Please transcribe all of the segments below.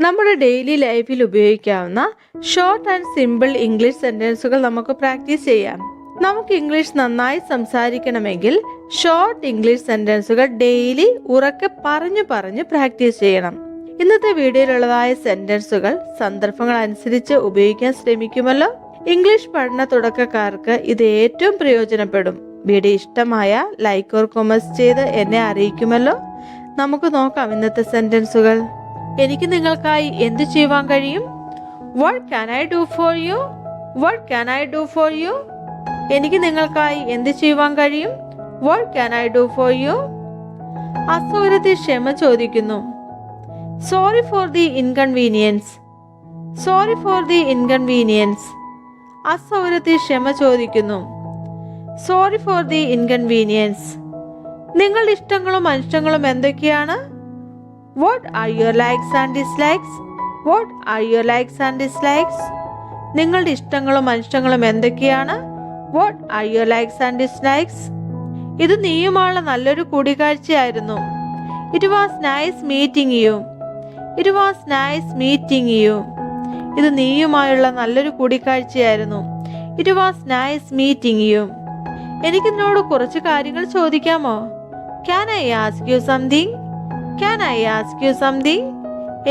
നമ്മുടെ ഡെയിലി ലൈഫിൽ ഉപയോഗിക്കാവുന്ന ഷോർട്ട് ആൻഡ് സിമ്പിൾ ഇംഗ്ലീഷ് സെന്റൻസുകൾ നമുക്ക് പ്രാക്ടീസ് ചെയ്യാം. നമുക്ക് ഇംഗ്ലീഷ് നന്നായി സംസാരിക്കണമെങ്കിൽ ഷോർട്ട് ഇംഗ്ലീഷ് സെന്റൻസുകൾ ഡെയിലി ഉറക്കെ പറഞ്ഞു പ്രാക്ടീസ് ചെയ്യണം. ഇന്നത്തെ വീഡിയോയിലുള്ളതായ സെന്റൻസുകൾ സന്ദർഭങ്ങൾ അനുസരിച്ച് ഉപയോഗിക്കാൻ ശ്രമിക്കുമല്ലോ. ഇംഗ്ലീഷ് പഠന തുടക്കക്കാർക്ക് ഇത് ഏറ്റവും പ്രയോജനപ്പെടും. വീഡിയോ ഇഷ്ടമായ ലൈക്ക് ഓർ കമന്റ് ചെയ്ത് എന്നെ അറിയിക്കുമല്ലോ. നമുക്ക് നോക്കാം ഇന്നത്തെ സെന്റൻസുകൾ. എനിക്ക് നിങ്ങൾക്കായി എന്ത് ചെയ്യുവാൻ കഴിയും? What can I do for you? What can I do for you? എനിക്ക് നിങ്ങൾക്കായി എന്ത് ചെയ്യുവാൻ കഴിയും? What can I do for you? അസൗകര്യത്തിൽ ക്ഷമ ചോദിക്കുന്നു. Sorry for the inconvenience. Sorry for the inconvenience. അസൗകര്യത്തിൽ ക്ഷമ ചോദിക്കുന്നു. Sorry for the inconvenience. നിങ്ങളുടെ ഇഷ്ടങ്ങളും അനിഷ്ടങ്ങളും എന്തൊക്കെയാണ്? What are your likes and dislikes? What are your likes and dislikes? നിങ്ങളുടെ ഇഷ്ടങ്ങളും അനിഷ്ടങ്ങളും എന്തൊക്കെയാണ്? What are your likes and dislikes? ഇത് നീയുമായുള്ള നല്ലൊരു കൂടിക്കാഴ്ചയായിരുന്നു. It was nice meeting you. It was nice meeting you. ഇത് നീയുമായുള്ള നല്ലൊരു കൂടിക്കാഴ്ചയായിരുന്നു. It was nice meeting you. എനിക്ക് നിന്നോട് കുറച്ച് കാര്യങ്ങൾ ചോദിക്കാമോ? Can I ask you something? Can I ask you something?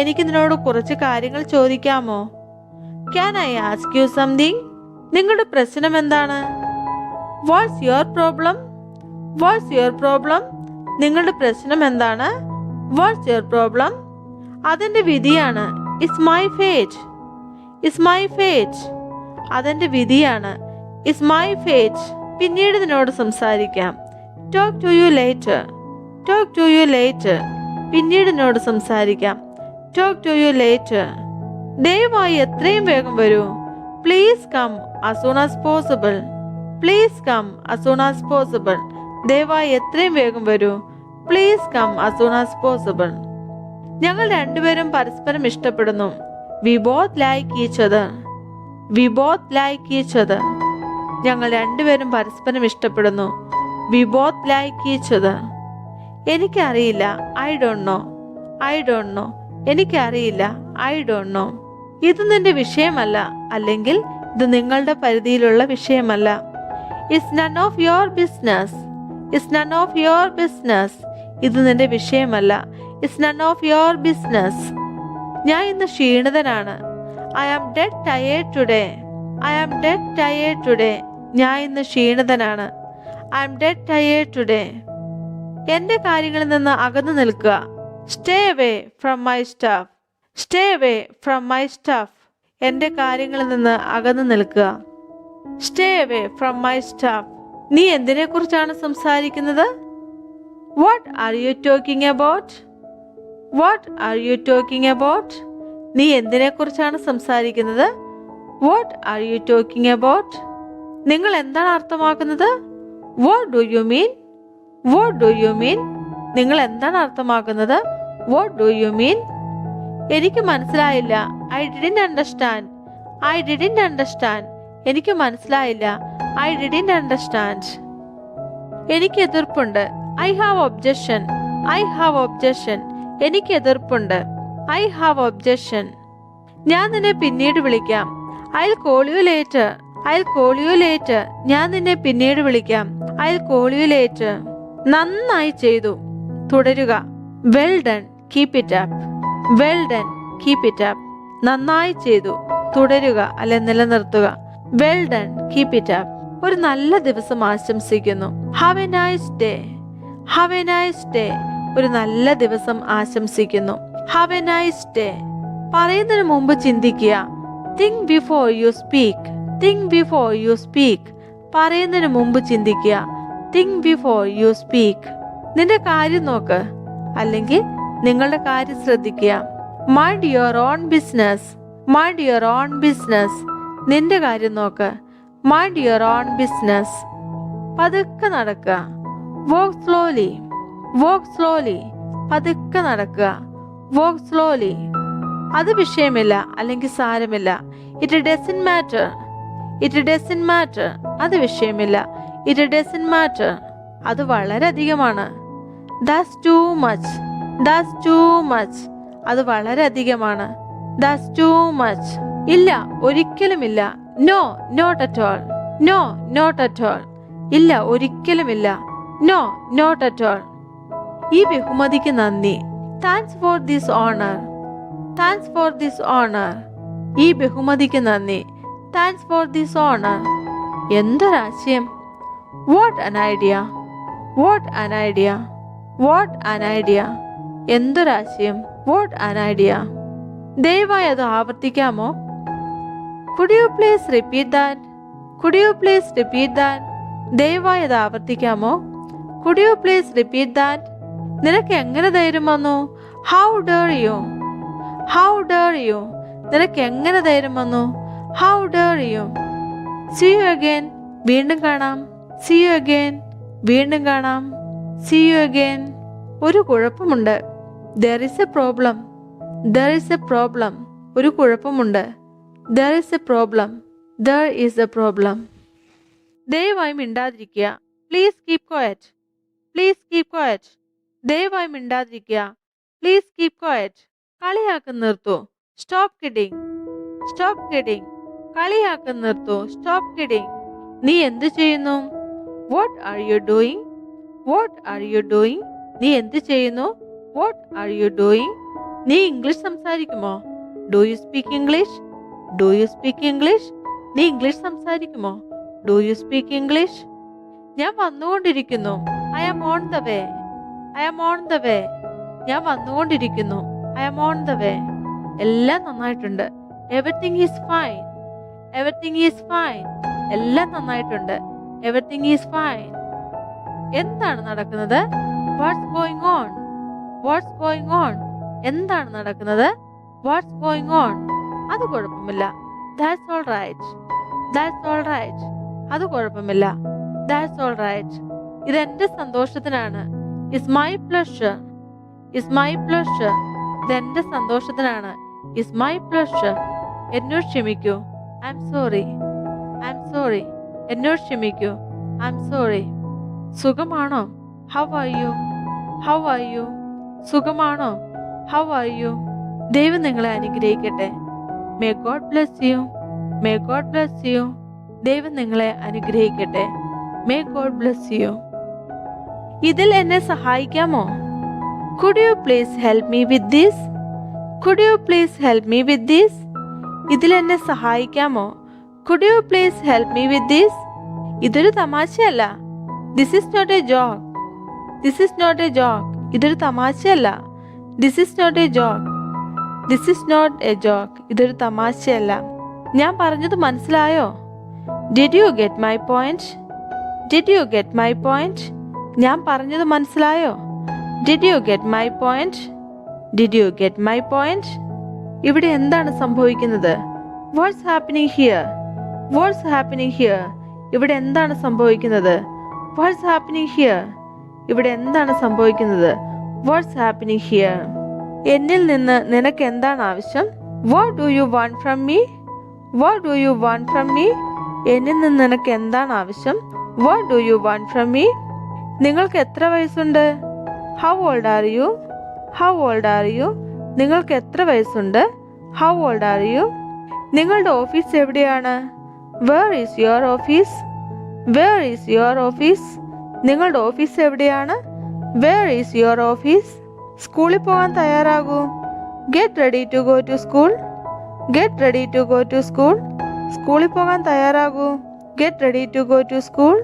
എനിക്ക് നിന്നോട് കുറച്ച് കാര്യങ്ങൾ ചോദിക്കാമോ? Can I ask you something? നിങ്ങളുടെ പ്രശ്നം എന്താണ്? What's your problem? What's your problem? നിങ്ങളുടെ പ്രശ്നം എന്താണ്? What's your problem? അതെന്റെ വിധിയാണ്. It's my fate. It's my fate. അതെന്റെ വിധിയാണ്. It's my fate. പിന്നീട് നിന്നോട് സംസാരിക്കാം. Talk to you later. Talk to you later. പിന്നീട് എന്നോട് സംസാരിക്കാം. Talk to you later. ദയവായി എത്രയും വേഗം വരൂ. Please come as soon as possible. Please come as soon as possible. ദയവായി എത്രയും വേഗം വരൂ. Please come as soon as possible. ഞങ്ങൾ രണ്ടുപേരും പരസ്പരം ഇഷ്ടപ്പെടുന്നു. We both like each other. We both like each other. ഞങ്ങൾ രണ്ടുപേരും പരസ്പരം ഇഷ്ടപ്പെടുന്നു. We both like each other. എനിക്കറിയില്ല. I don't know. I don't know. എനിക്കറിയില്ല. I don't know. ഇത് നിന്റെ വിഷയമല്ല, അല്ലെങ്കിൽ ഇത് നിങ്ങളുടെ പരിധിയിലുള്ള വിഷയമല്ല. It's none of your business. It's none of your business. ഇത് നിന്റെ വിഷയമല്ല. It's none of your business. ഞാൻ ഇന്ന് ക്ഷീണിതനാണ്. I am dead tired today. I am dead tired today. ഞാൻ ഇന്ന് ക്ഷീണിതനാണ്. I am dead tired today. എന്റെ കാര്യങ്ങളിൽ നിന്ന് അകന്നു നിൽക്കുക. Stay away from my stuff. Stay away from my stuff. എന്റെ കാര്യങ്ങളിൽ നിന്ന് അകന്നു നിൽക്കുക. Stay away from my stuff. നീ എന്തിനെ കുറിച്ചാണ് സംസാരിക്കുന്നത്? What are you talking about? What are you talking about? നീ എന്തിനെ കുറിച്ചാണ് സംസാരിക്കുന്നത്? What are you talking about? നിങ്ങൾ എന്താണ് അർത്ഥമാക്കുന്നത്? What do you mean? What do you mean? നിങ്ങൾ എന്താണ് അർത്ഥമാക്കുന്നത്? What do you mean? എനിക്ക് മനസ്സിലായില്ല. I didn't understand. I didn't understand. എനിക്ക് മനസ്സിലായില്ല. I didn't understand. എനിക്ക് എതിർപ്പുണ്ട്. I have objection. I have objection. എനിക്ക് എതിർപ്പുണ്ട്. I have objection. ഞാൻ നിന്നെ പിന്നീട് വിളിക്കാം. I'll call you later. I'll call you later. ഞാൻ നിന്നെ പിന്നീട് വിളിക്കാം. I'll call you later. നന്നായി ചെയ്തു. തുടരുക. Well done. Keep it up. Well done. Keep it up. നന്നായി ചെയ്തു. തുടരുക അല്ലെ നിലനിർത്തുക. Well done. Keep it up. ഒരു നല്ല ദിവസം ആശംസിക്കുന്നു. Have a nice day. Have a nice day. ഒരു നല്ല ദിവസം ആശംസിക്കുന്നു. Have a nice day. പറയുന്നതിന് മുമ്പ് ചിന്തിക്കുക. Think before you speak. Think before you speak. പറയുന്നതിന് മുമ്പ് ചിന്തിക്കുക. Think before you speak. നിന്റെ കാര്യം നോക്ക്, അല്ലെങ്കിൽ നിങ്ങളുടെ കാര്യം ശ്രദ്ധിക്കുക. Mind your own business. Mind your own business. നിന്റെ കാര്യം നോക്ക്. Mind your own business. പതുക്കെ നടക്കുക. Walk slowly. Walk slowly. പതുക്കെ നടക്കുക. Walk slowly. അത് വിഷയമില്ല, അല്ലെങ്കിൽ സാരമില്ല. It doesn't matter. It doesn't matter. അത് വിഷയമില്ല. It doesn't matter. അത് വളരെയധികമാണ്. That's too much. That's too much. അത് വളരെയധികമാണ്. That's to much. ഇല്ല, ഒരിക്കലുമില്ല. No, not at all. No, not at all. ഇല്ല, ഒരിക്കലുമില്ല. No, not at all. ഈ ബഹുമതിക്ക് നന്ദി. Thanks for this honour. Thanks for this honour. ഈ ബഹുമതിക്ക് നന്ദി. Thanks for this honour. എന്തൊരാശയം! What an idea! What an idea! What an idea! എന്തൊരാശയം! What an idea! ദയവായി അത് ആവർത്തിക്കാമോ? Could you please repeat that? Could you please repeat that? ദയവായി അത് ആവർത്തിക്കാമോ? Could you please repeat that? നിനക്ക് എങ്ങനെ ധൈര്യം വന്നു? How dare you? How dare you? നിനക്ക് എങ്ങനെ ധൈര്യം വന്നു? How dare you? See you again. വീണ്ടും കാണാം. See you again. വീണ്ടും കാണാം. See you again. ഒരു കുഴപ്പമുണ്ട്. There is a problem. There is a problem. ഒരു കുഴപ്പമുണ്ട്. There is a problem. There is a problem. ദയവായി മിണ്ടാതിരിക്കുക. Please keep quiet. Please keep quiet. ദയവായി മിണ്ടാതിരിക്കുക. Please keep quiet. കളിയാക്കം നിർത്തൂ. Stop kidding. Stop kidding. കളിയാക്കം നിർത്തൂ. Stop kidding. നീ എന്ത് ചെയ്യുന്നു? What are you doing? What are you doing? നീ എന്ത് ചെയ്യുന്നു? What are you doing? നീ ഇംഗ്ലീഷ് സംസാരിക്കുമോ? Do you speak English? Do you speak English? നീ ഇംഗ്ലീഷ് സംസാരിക്കുമോ? Do you speak English? ഞാൻ വന്നുകൊണ്ടിരിക്കുന്നു. I am on the way. I am on the way. ഞാൻ വന്നുകൊണ്ടിരിക്കുന്നു. I am on the way. എല്ലാം നന്നായിട്ടുണ്ട്. Everything is fine. Everything is fine. എല്ലാം നന്നായിട്ടുണ്ട്. Everything is fine. എന്താണ് നടക്കുന്നത്? What's going on? What's going on? എന്താണ് നടക്കുന്നത്? What's going on? അത് കുഴപ്പമില്ല. That's all right. That's all right. അത് കുഴപ്പമില്ല. That's all right. ഇതെന്റെ സന്തോഷത്തിനാണ്. It's my pleasure. It's my pleasure. ഇതെന്റെ സന്തോഷത്തിനാണ്. It's my pleasure. എന്നോട് ക്ഷമിക്കൂ. I'm sorry. I'm sorry. എന്നോട് ക്ഷമിക്കൂ. I'm sorry. സുഖമാണോ? How are you? How are you? സുഖമാണോ? How are you? ദൈവം നിങ്ങളെ അനുഗ്രഹിക്കട്ടെ. May God bless you. May God bless you. ദൈവം നിങ്ങളെ അനുഗ്രഹിക്കട്ടെ. May God bless you. ഇതിൽ എന്നെ സഹായിക്കാമോ? Could you please help me with this? Could you please help me with this? ഇതിൽ എന്നെ സഹായിക്കാമോ? Could you please help me with this? ഇതൊരു തമാശയല്ല. This is not a joke. This is not a joke. ഇതൊരു തമാശയല്ല. This is not a joke. This is not a joke. ഇതൊരു തമാശയല്ല. ഞാൻ പറഞ്ഞത് മനസ്സിലായോ? Did you get my point? Did you get my point? ഞാൻ പറഞ്ഞത് മനസ്സിലായോ? Did you get my point? Did you get my point? ഇവിടെ എന്താണ് സംഭവിക്കുന്നത്? What's happening here? What's happening here? ഇവിടെ എന്താണ് സംഭവിക്കുന്നത്? What's happening here? ഇവിടെ എന്താണ് സംഭവിക്കുന്നത്? What's happening here? എന്നിൽ നിന്ന് നിനക്ക് എന്താണ് ആവശ്യം? What do you want from me? What do you want from me? എന്നിൽ നിന്ന് നിനക്ക് എന്താണ് ആവശ്യം? What do you want from me? നിങ്ങൾക്ക് എത്ര വയസ്സുണ്ട്? How old are you? How old are you? നിങ്ങൾക്ക് എത്ര വയസ്സുണ്ട്? How old are you? നിങ്ങളുടെ ഓഫീസ് എവിടെയാണ്? Where is your office? Where is your office? നിങ്ങളുടെ ഓഫീസ് എവിടെയാണ്? Where is your office? സ്കൂളിൽ പോകാൻ തയ്യാറാകൂ. Get ready to go to school. Get ready to go to school. സ്കൂളിൽ പോകാൻ തയ്യാറാകൂ. Get ready to go to school.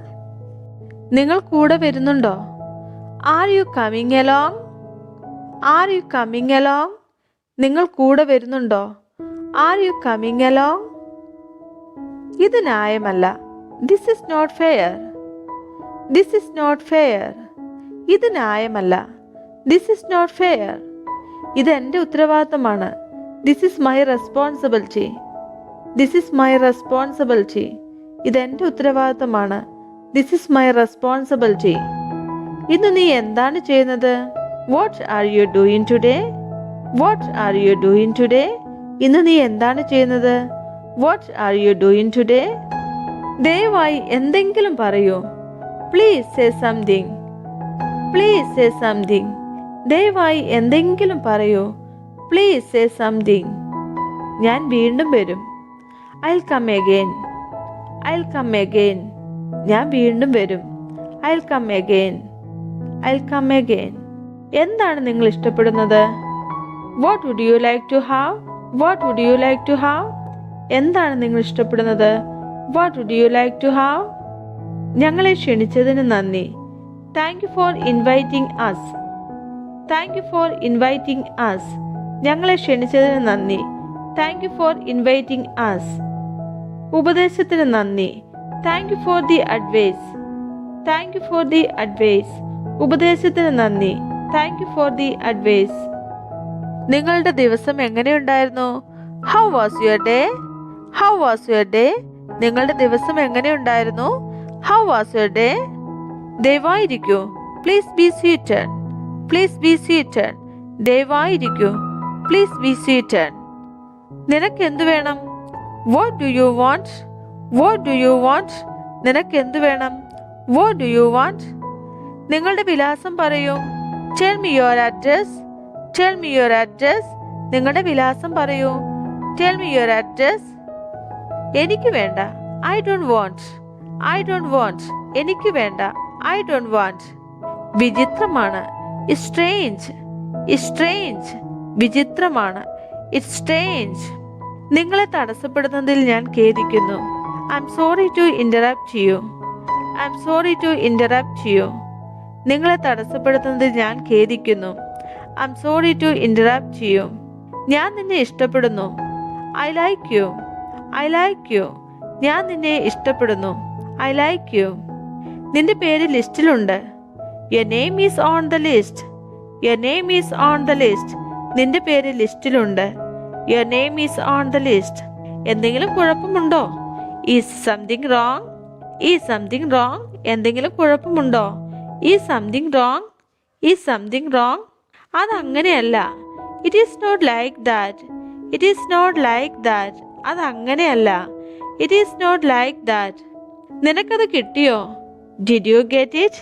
നിങ്ങൾ കൂടെ വരുന്നുണ്ടോ? Are you coming along? Are you coming along? നിങ്ങൾ കൂടെ വരുന്നുണ്ടോ? Are you coming along? ഇത് ന്യായമല്ല. This is not fair. This is not fair. ഇത് ന്യായമല്ല. This is not fair. ഇത് എൻ്റെ ഉത്തരവാദിത്തമാണ്. This is my responsibility. This is my responsibility. ഇത് എൻ്റെ ഉത്തരവാദിത്തമാണ്. This is my responsibility. ഇന്ന് നീ എന്താണ് ചെയ്യുന്നത്? What are you doing today? What are you doing today? ഇന്ന് നീ എന്താണ് ചെയ്യുന്നത്? What are you doing today? ദയവായി എന്തെങ്കിലും പറയൂ. Please say something. Please say something. ദയവായി എന്തെങ്കിലും പറയൂ. Please say something. ഞാൻ വീണ്ടും വരും. I'll come again. I'll come again. ഞാൻ വീണ്ടും വരും. I'll come again. I'll come again. എന്താണ് നിങ്ങൾ ഇഷ്ടപ്പെടുന്നത്? What would you like to have? What would you like to have? എന്താണ് നിങ്ങൾ ഇഷ്ടപ്പെടുന്നത്? What would you like to have? ഞങ്ങളെ ക്ഷണിച്ചതിന് നന്ദി. Thank you for inviting us. Thank you for inviting us. ഞങ്ങളെ ക്ഷണിച്ചതിന് നന്ദി. Thank you for inviting us. ഉപദേശത്തിന് നന്ദി. Thank you for the advice. Thank you for the advice. ഉപദേശത്തിന് നന്ദി. Thank you for the advice. നിങ്ങളുടെ ദിവസം എങ്ങനെയുണ്ടായിരുന്നു? How was your day? How was your day? നിങ്ങളുടെ ദിവസം എങ്ങനെയുണ്ടായിരുന്നു? How was your day? ദയവായിരിക്കൂ. Please be seated. Please be seated. ദയവായിരിക്കൂ. Please be seated. നിനക്ക് എന്തു വേണം? What do you want? What do you want? നിനക്ക് എന്തു വേണം? What do you want? നിങ്ങളുടെ വിലാസം പറയൂ. Tell me your address. Tell me your address. നിങ്ങളുടെ വിലാസം പറയൂ. Tell me your address. എനിക്ക് വേണ്ട. I don't want. I don't want. എനിക്ക് വേണ്ട. I don't want. വിചിത്രമാണ്. It's strange. It's strange. വിചിത്രമാണ്. It's strange. നിങ്ങളെ തടസ്സപ്പെടുന്നതിൽ ഞാൻ ഖേദിക്കുന്നു. I'm sorry to interrupt you. I'm sorry to interrupt you. നിങ്ങളെ തടസ്സപ്പെടുത്തുന്നതിൽ ഞാൻ ഖേദിക്കുന്നു. I'm sorry to interrupt you. ഞാൻ നിന്നെ ഇഷ്ടപ്പെടുന്നു. I like you. I like you. ഞാൻ നിന്നെ ഇഷ്ടപ്പെടുന്നു. I like you. നിന്റെ പേര് ലിസ്റ്റിലുണ്ട്. Your name is on the list. Your name is on the list. നിന്റെ പേര് ലിസ്റ്റിലുണ്ട്. Your name is on the list. എന്തെങ്കിലും കുഴപ്പമുണ്ടോ? Is something wrong? Is something wrong? എന്തെങ്കിലും കുഴപ്പമുണ്ടോ? Is something wrong? Is something wrong? അതങ്ങനെയല്ല. It is not like that. It is not like that. അതങ്ങനെയല്ല. It is not like that. നിനക്കത് കിട്ടിയോ? Did you get it?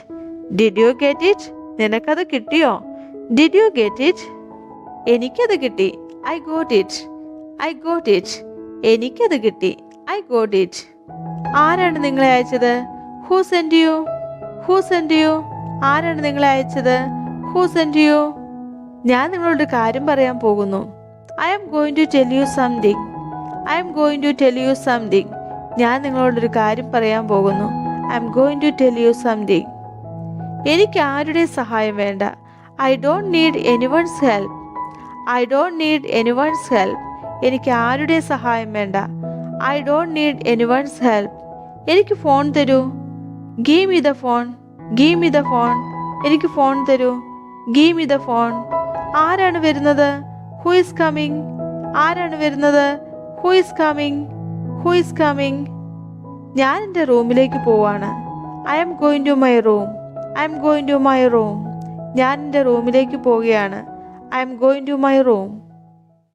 Did you get it? നിനക്കത് കിട്ടിയോ? Did you get it? എനിക്കത് കിട്ടി. I got it. I got it. എനിക്കത് കിട്ടി. I got it. ആരാണ് നിങ്ങളെ അയച്ചത്? Who sent you? Who sent you? ആരാണ് നിങ്ങളെ അയച്ചത്? Who sent you? ഞാൻ നിങ്ങളോട് കാര്യം പറയാൻ പോകുന്നു. I am going to tell you something. I am going to tell you something. ഞാൻ നിങ്ങളോടൊരു കാര്യം പറയാൻ പോകുന്നു. I am going to tell you something. എനിക്ക് ആരുടെ സഹായം വേണ്ട. I don't need anyone's help. I don't need anyone's help. എനിക്ക് ആരുടെ സഹായം വേണ്ട. I don't need anyone's help. എനിക്ക് ഫോൺ തരൂ. Give me the phone. Give me the phone. എനിക്ക് ഫോൺ തരൂ. Give me the phone. ആരാണ് വരുന്നത്? Who is coming? ആരാണ് വരുന്നത്? Who is coming? Who is coming? ഞാൻ എൻ്റെ റൂമിലേക്ക് പോവാണ്. I am going to my room. I am going to my room. ഞാൻ എൻ്റെ റൂമിലേക്ക് പോവുകയാണ്. I am going to my room.